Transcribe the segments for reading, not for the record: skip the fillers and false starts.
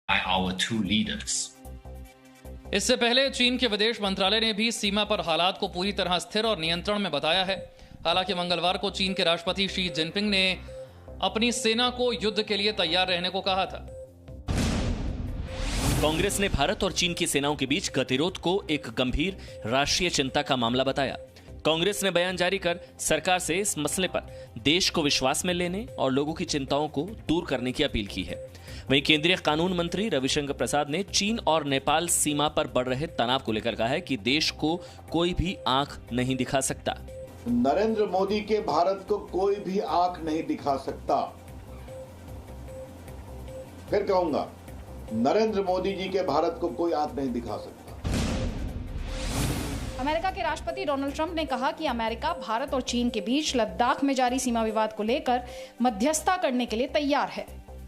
by our two leaders. इससे पहले चीन के विदेश मंत्रालय ने भी सीमा पर हालात को पूरी तरह स्थिर और नियंत्रण में बताया है। हालांकि मंगलवार को चीन के राष्ट्रपति शी जिनपिंग ने अपनी सेना को युद्ध के लिए तैयार रहने को कहा था। कांग्रेस ने भारत और चीन की सेनाओं के बीच गतिरोध को एक गंभीर राष्ट्रीय चिंता का मामला बताया। कांग्रेस ने बयान जारी कर सरकार से इस मसले पर देश को विश्वास में लेने और लोगों की चिंताओं को दूर करने की अपील की है। वहीं केंद्रीय कानून मंत्री रविशंकर प्रसाद ने चीन और नेपाल सीमा पर बढ़ रहे तनाव को लेकर कहा है कि देश को कोई भी आंख नहीं दिखा सकता। नरेंद्र मोदी के भारत को कोई भी आंख नहीं दिखा सकता। फिर कहूंगा, नरेंद्र मोदी जी के भारत को कोई आंख नहीं दिखा सकता। अमेरिका के राष्ट्रपति डोनाल्ड ट्रंप ने कहा कि अमेरिका भारत और चीन के बीच लद्दाख में जारी सीमा विवाद को लेकर मध्यस्थता करने के लिए तैयार है।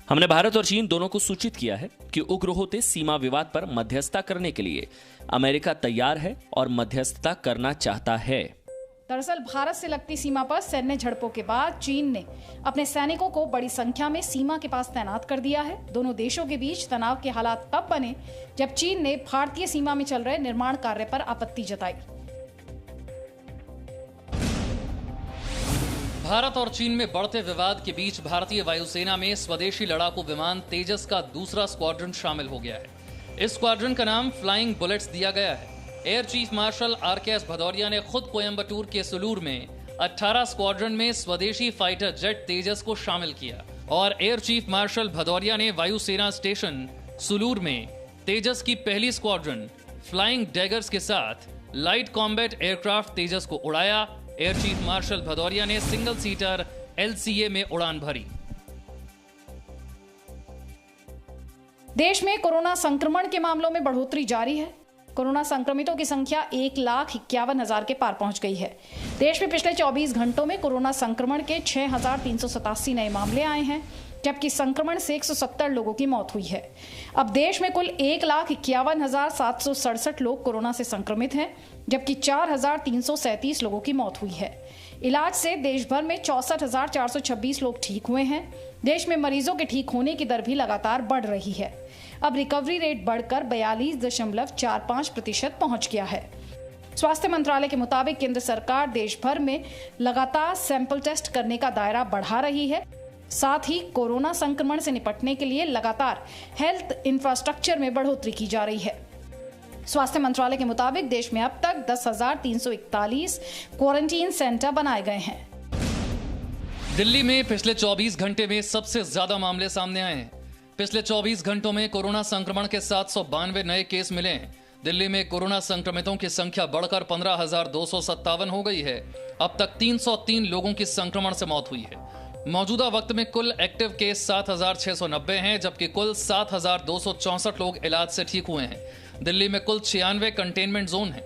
हमने भारत और चीन दोनों को सूचित किया है कि उग्र होते सीमा विवाद पर मध्यस्थता करने के लिए अमेरिका तैयार है और मध्यस्थता करना चाहता है। दरअसल भारत से लगती सीमा पर सैन्य झड़पों के बाद चीन ने अपने सैनिकों को बड़ी संख्या में सीमा के पास तैनात कर दिया है। दोनों देशों के बीच तनाव के हालात तब बने जब चीन ने भारतीय सीमा में चल रहे निर्माण कार्य पर आपत्ति जताई। भारत और चीन में बढ़ते विवाद के बीच भारतीय वायुसेना में स्वदेशी लड़ाकू विमान तेजस का दूसरा स्क्वाड्रन शामिल हो गया है। इस स्क्वाड्रन का नाम फ्लाइंग बुलेट्स दिया गया है। Air chief marshal RKS Bhadauria ने खुद कोयम्बटूर के सुलूर में 18 स्क्वाड्रन में स्वदेशी फाइटर जेट तेजस को शामिल किया और एयर चीफ मार्शल भदौरिया ने वायुसेना स्टेशन सुलूर में तेजस की पहली स्क्वाड्रन फ्लाइंग डैगर्स के साथ लाइट कॉम्बैट एयरक्राफ्ट तेजस को उड़ाया। एयर चीफ मार्शल भदौरिया ने सिंगल सीटर LCA में उड़ान भरी। देश में कोरोना संक्रमण के मामलों में बढ़ोतरी जारी है। कोरोना संक्रमितों की संख्या 1,51,000 के पार पहुंच गई है। देश में पिछले 24 घंटों में कोरोना संक्रमण के 6,387 नए मामले आए हैं, जबकि संक्रमण से 170 लोगों की मौत हुई है। अब देश में कुल 1,51,767 लोग कोरोना से संक्रमित हैं, जबकि 4,337 लोगों की मौत हुई है। इलाज से देश भर में 64,426 लोग ठीक हुए हैं। देश में मरीजों के ठीक होने की दर भी लगातार बढ़ रही है। अब रिकवरी रेट बढ़कर 42.45% पहुंच गया है। स्वास्थ्य मंत्रालय के मुताबिक केंद्र सरकार देश भर में लगातार सैंपल टेस्ट करने का दायरा बढ़ा रही है। साथ ही कोरोना संक्रमण से निपटने के लिए लगातार हेल्थ इंफ्रास्ट्रक्चर में बढ़ोतरी की जा रही है। स्वास्थ्य मंत्रालय के मुताबिक देश में अब तक 10,341 क्वारंटीन सेंटर बनाए गए हैं। दिल्ली में पिछले 24 घंटे में सबसे ज्यादा मामले सामने आए हैं। पिछले 24 घंटों में कोरोना संक्रमण के 792 नए केस मिले हैं। दिल्ली में कोरोना संक्रमितों की संख्या बढ़कर 15,257 हो गई है। अब तक 303 लोगों की संक्रमण से मौत हुई है। मौजूदा वक्त में कुल एक्टिव केस 7,690 हैं, जबकि कुल 7,264 लोग इलाज से ठीक हुए हैं। दिल्ली में कुल 96 कंटेनमेंट जोन हैं।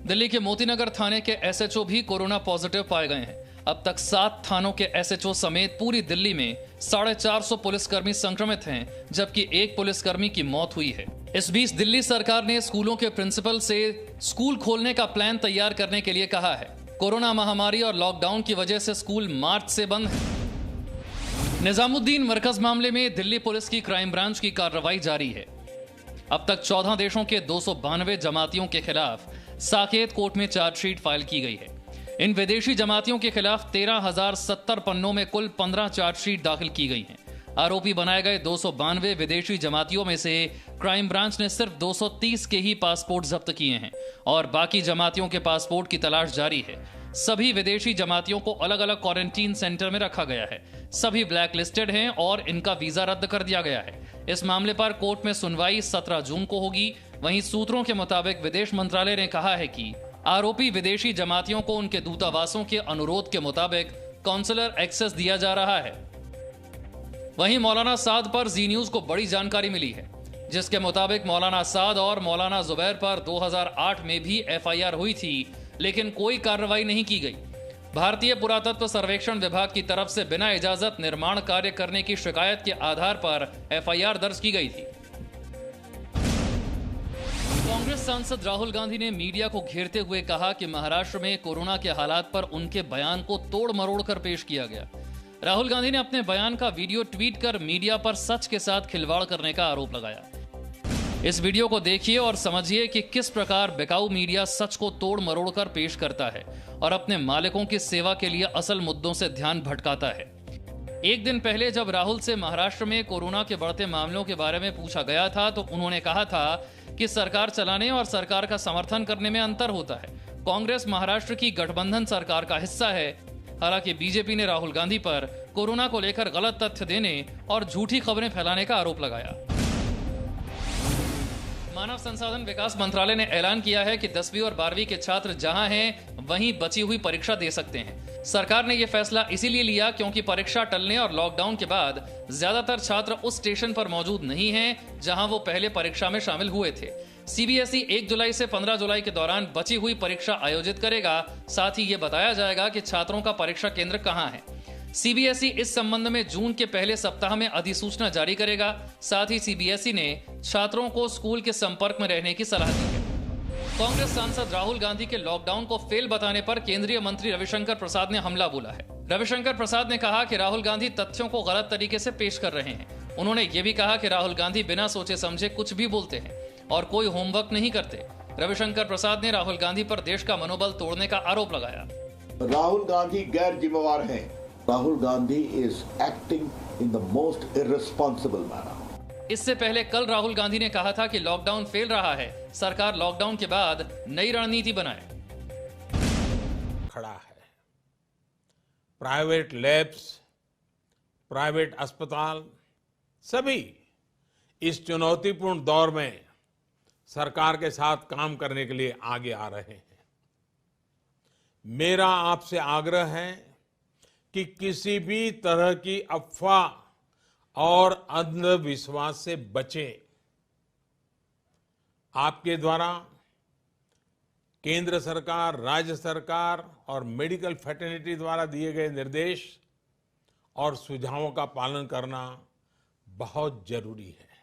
दिल्ली के मोतीनगर थाने के SHO भी कोरोना पॉजिटिव पाए गए हैं। अब तक 7 थानों के SHO समेत पूरी दिल्ली में 450 पुलिसकर्मी संक्रमित हैं, जबकि एक पुलिसकर्मी की मौत हुई है। इस बीच दिल्ली सरकार ने स्कूलों के प्रिंसिपल से स्कूल खोलने का प्लान तैयार करने के लिए कहा है। कोरोना महामारी और लॉकडाउन की वजह से स्कूल मार्च से बंद है। निजामुद्दीन मरकज मामले में दिल्ली पुलिस की क्राइम ब्रांच की कार्रवाई जारी है। अब तक 14 देशों के 292 जमातियों के खिलाफ साकेत कोर्ट में चार्जशीट फाइल की गई है। इन विदेशी जमातियों के खिलाफ 13,070 पन्नों में कुल 15 चार्जशीट दाखिल की गई हैं। आरोपी बनाए गए 292 विदेशी जमातियों में से क्राइम ब्रांच ने सिर्फ 230 के ही पासपोर्ट जब्त किए हैं और बाकी जमातियों के पासपोर्ट की तलाश जारी है। सभी विदेशी जमातियों को अलग अलग क्वारंटीन सेंटर में रखा गया है। सभी ब्लैक लिस्टेड हैं और इनका वीजा रद्द कर दिया गया है। इस मामले पर कोर्ट में सुनवाई 17 जून को होगी। वहीं सूत्रों के मुताबिक विदेश मंत्रालय ने कहा है कि आरोपी विदेशी जमातियों को उनके दूतावासों के अनुरोध के मुताबिक काउंसलर एक्सेस दिया जा रहा है। वहीं मौलाना साद पर जी न्यूज को बड़ी जानकारी मिली है, जिसके मुताबिक मौलाना साद और मौलाना जुबैर पर 2008 में भी FIR हुई थी, लेकिन कोई कार्रवाई नहीं की गई। भारतीय पुरातत्व सर्वेक्षण विभाग की तरफ से बिना इजाजत निर्माण कार्य करने की शिकायत के आधार पर FIR दर्ज की गई थी। कांग्रेस सांसद राहुल गांधी ने मीडिया को घेरते हुए कहा कि महाराष्ट्र में कोरोना के हालात पर उनके बयान को तोड़ मरोड़ कर पेश किया गया। राहुल गांधी ने अपने बयान का वीडियो ट्वीट कर मीडिया पर सच के साथ खिलवाड़ करने का आरोप लगाया। इस वीडियो को देखिए और समझिए कि किस प्रकार बिकाऊ मीडिया सच को तोड़ मरोड़ कर पेश करता है और अपने मालिकों की सेवा के लिए असल मुद्दों से ध्यान भटकाता है। एक दिन पहले जब राहुल से महाराष्ट्र में कोरोना के बढ़ते मामलों के बारे में पूछा गया था तो उन्होंने कहा था कि सरकार चलाने और सरकार का समर्थन करने में अंतर होता है। कांग्रेस महाराष्ट्र की गठबंधन सरकार का हिस्सा है। हालांकि बीजेपी ने राहुल गांधी पर कोरोना को लेकर गलत तथ्य देने और झूठी खबरें फैलाने का आरोप लगाया। मानव संसाधन विकास मंत्रालय ने ऐलान किया है कि 10वीं और 12वीं के छात्र जहां हैं वहीं बची हुई परीक्षा दे सकते हैं। सरकार ने यह फैसला इसीलिए लिया क्योंकि परीक्षा टलने और लॉकडाउन के बाद ज्यादातर छात्र उस स्टेशन पर मौजूद नहीं हैं जहां वो पहले परीक्षा में शामिल हुए थे। सीबीएसई 1 जुलाई से 15 जुलाई के दौरान बची हुई परीक्षा आयोजित करेगा। साथ ही ये बताया जाएगा कि छात्रों का परीक्षा केंद्र कहां है। सीबीएसई इस संबंध में जून के पहले सप्ताह में अधिसूचना जारी करेगा। साथ ही सीबीएसई ने छात्रों को स्कूल के संपर्क में रहने की सलाह दी है। कांग्रेस सांसद राहुल गांधी के लॉकडाउन को फेल बताने पर केंद्रीय मंत्री रविशंकर प्रसाद ने हमला बोला है। रविशंकर प्रसाद ने कहा कि राहुल गांधी तथ्यों को गलत तरीके से पेश कर रहे हैं। उन्होंने ये भी कहा कि राहुल गांधी बिना सोचे समझे कुछ भी बोलते हैं और कोई होमवर्क नहीं करते। रविशंकर प्रसाद ने राहुल गांधी पर देश का मनोबल तोड़ने का आरोप लगाया। राहुल गांधी गैर जिम्मेवार हैं। Rahul Gandhi is acting in the most irresponsible manner. इससे पहले कल राहुल गांधी ने कहा था कि लॉकडाउन फेल रहा है, सरकार लॉकडाउन के बाद नई रणनीति बनाए। खड़ा है प्राइवेट लैब्स, प्राइवेट अस्पताल सभी इस चुनौतीपूर्ण दौर में सरकार के साथ काम करने के लिए आगे आ रहे हैं। मेरा आपसे आग्रह है कि किसी भी तरह की अफवाह और अंधविश्वास से बचें। आपके द्वारा केंद्र सरकार, राज्य सरकार और मेडिकल फ्रेटर्निटी द्वारा दिए गए निर्देश और सुझावों का पालन करना बहुत जरूरी है।